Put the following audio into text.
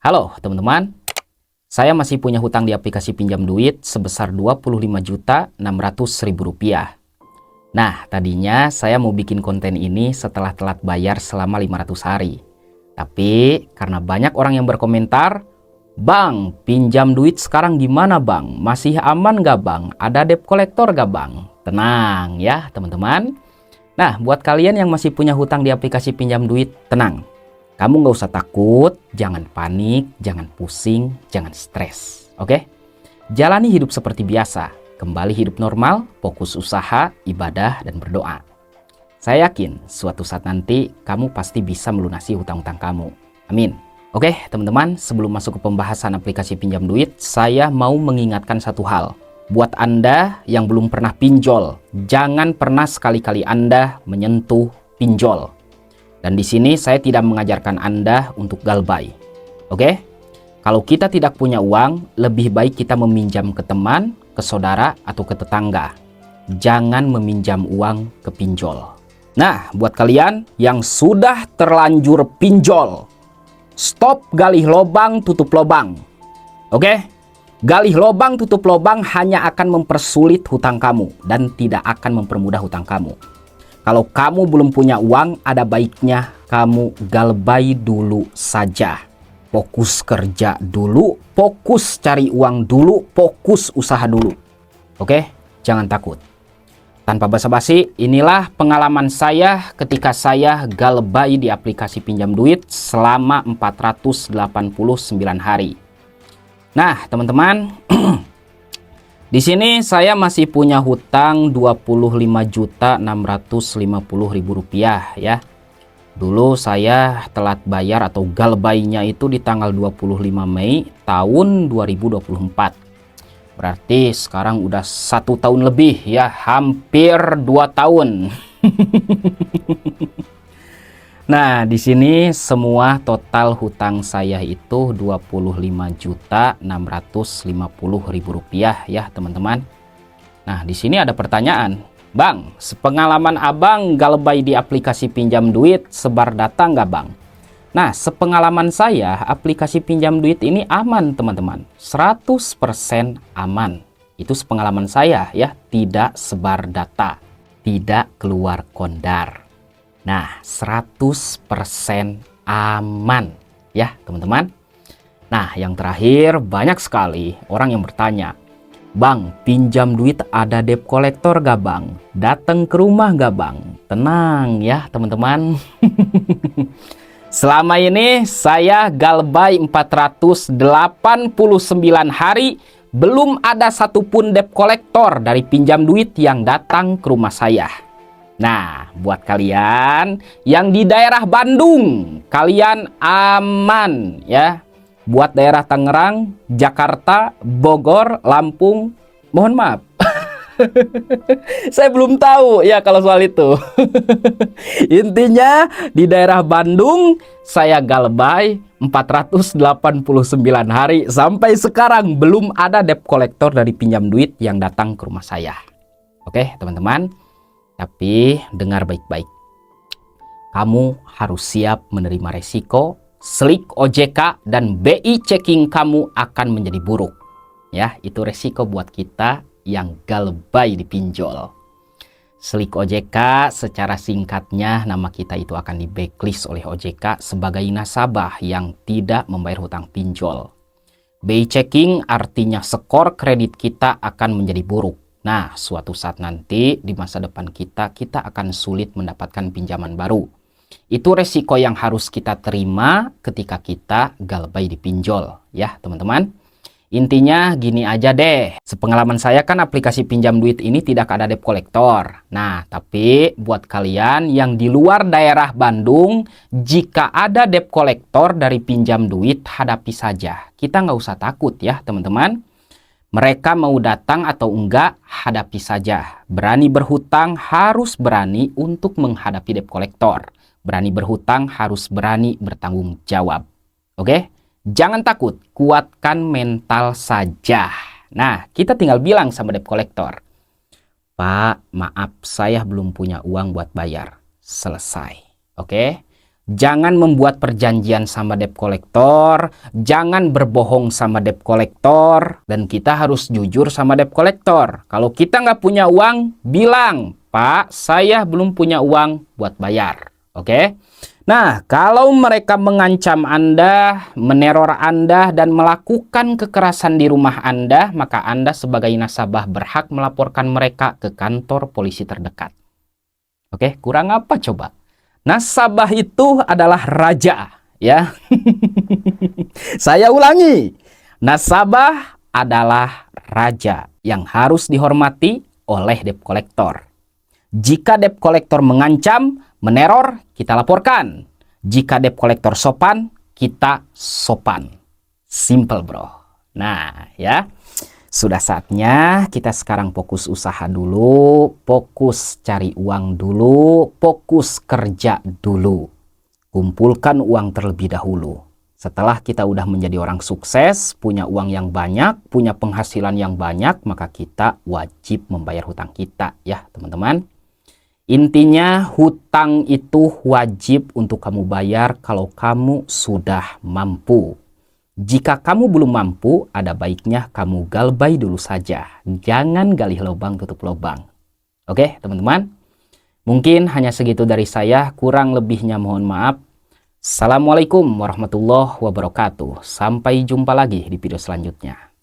Halo teman-teman, saya masih punya hutang di aplikasi pinjam duit sebesar Rp25.600.000. Nah, tadinya saya mau bikin konten ini setelah telat bayar selama 500 hari. Tapi karena banyak orang yang berkomentar, "Bang, pinjam duit sekarang gimana bang? Masih aman gak bang? Ada debt collector gak bang?" Tenang ya teman-teman. Nah, buat kalian yang masih punya hutang di aplikasi pinjam duit, tenang. Kamu nggak usah takut, jangan panik, jangan pusing, jangan stres. Oke? Jalani hidup seperti biasa. Kembali hidup normal, fokus usaha, ibadah, dan berdoa. Saya yakin suatu saat nanti kamu pasti bisa melunasi hutang-hutang kamu. Amin. Oke, teman-teman, sebelum masuk ke pembahasan aplikasi pinjam duit, saya mau mengingatkan satu hal. Buat Anda yang belum pernah pinjol, jangan pernah sekali-kali Anda menyentuh pinjol. Dan di sini saya tidak mengajarkan Anda untuk galbay. Oke? Kalau kita tidak punya uang, lebih baik kita meminjam ke teman, ke saudara, atau ke tetangga. Jangan meminjam uang ke pinjol. Nah, buat kalian yang sudah terlanjur pinjol, stop galih lobang, tutup lobang. Oke? Galih lobang, tutup lobang hanya akan mempersulit hutang kamu dan tidak akan mempermudah hutang kamu. Kalau kamu belum punya uang, ada baiknya kamu galbay dulu saja. Fokus kerja dulu, fokus cari uang dulu, fokus usaha dulu. Oke? Jangan takut. Tanpa basa-basi, inilah pengalaman saya ketika saya galbay di aplikasi pinjam duit selama 489 hari. Nah, teman-teman, di sini saya masih punya hutang Rp25.650.000 ya. Dulu saya telat bayar atau galbaynya itu di tanggal 25 Mei tahun 2024. Berarti sekarang udah 1 tahun lebih ya, hampir 2 tahun. Nah, di sini semua total hutang saya itu Rp25.650.000 ya, teman-teman. Nah, di sini ada pertanyaan. Bang, sepengalaman abang galbay di aplikasi pinjam duit sebar data nggak bang? Nah, sepengalaman saya aplikasi pinjam duit ini aman, teman-teman. 100% aman. Itu sepengalaman saya ya, tidak sebar data, tidak keluar kondar. Nah, 100% aman ya teman-teman. Nah, yang terakhir, banyak sekali orang yang bertanya, "Bang, pinjam duit ada debt collector gak bang? Datang ke rumah gak bang?" Tenang ya teman-teman. Selama ini saya galbay 489 hari, belum ada satupun debt collector dari pinjam duit yang datang ke rumah saya. Nah, buat kalian yang di daerah Bandung, kalian aman ya. Buat daerah Tangerang, Jakarta, Bogor, Lampung, mohon maaf. Saya belum tahu ya kalau soal itu. Intinya di daerah Bandung saya galbay 489 hari. Sampai sekarang belum ada debt collector dari pinjam duit yang datang ke rumah saya. Oke teman-teman. Tapi dengar baik-baik, kamu harus siap menerima resiko. Slik OJK dan BI checking kamu akan menjadi buruk. Ya, itu resiko buat kita yang galbay di pinjol. Slik OJK secara singkatnya nama kita itu akan di blacklist oleh OJK sebagai nasabah yang tidak membayar hutang pinjol. BI checking artinya skor kredit kita akan menjadi buruk. Nah, suatu saat nanti di masa depan kita akan sulit mendapatkan pinjaman baru. Itu resiko yang harus kita terima ketika kita galbay di pinjol. Ya, teman-teman. Intinya gini aja deh. Sepengalaman saya kan aplikasi pinjam duit ini tidak ada debt collector. Nah, tapi buat kalian yang di luar daerah Bandung, jika ada debt collector dari pinjam duit, hadapi saja. Kita nggak usah takut ya, teman-teman. Mereka mau datang atau enggak, hadapi saja. Berani berhutang harus berani untuk menghadapi debt collector. Berani berhutang harus berani bertanggung jawab. Oke? Jangan takut, kuatkan mental saja. Nah, kita tinggal bilang sama debt collector, "Pak, maaf saya belum punya uang buat bayar." Selesai. Oke? Jangan membuat perjanjian sama debt collector, jangan berbohong sama debt collector, dan kita harus jujur sama debt collector. Kalau kita nggak punya uang, bilang, Pak, saya belum punya uang buat bayar. Oke? Nah, kalau mereka mengancam Anda, meneror Anda, dan melakukan kekerasan di rumah Anda, maka Anda sebagai nasabah berhak melaporkan mereka ke kantor polisi terdekat. Oke, kurang apa coba? Nasabah itu adalah raja, ya. Saya ulangi, nasabah adalah raja yang harus dihormati oleh debt collector. Jika debt collector mengancam, meneror, kita laporkan. Jika debt collector sopan, kita sopan. Simple, bro. Nah, ya. Sudah saatnya kita sekarang fokus usaha dulu, fokus cari uang dulu, fokus kerja dulu. Kumpulkan uang terlebih dahulu. Setelah kita udah menjadi orang sukses, punya uang yang banyak, punya penghasilan yang banyak, maka kita wajib membayar hutang kita, ya teman-teman. Intinya hutang itu wajib untuk kamu bayar kalau kamu sudah mampu. Jika kamu belum mampu, ada baiknya kamu galbay dulu saja. Jangan gali lubang tutup lubang. Oke, teman-teman. Mungkin hanya segitu dari saya, kurang lebihnya mohon maaf. Assalamualaikum warahmatullahi wabarakatuh. Sampai jumpa lagi di video selanjutnya.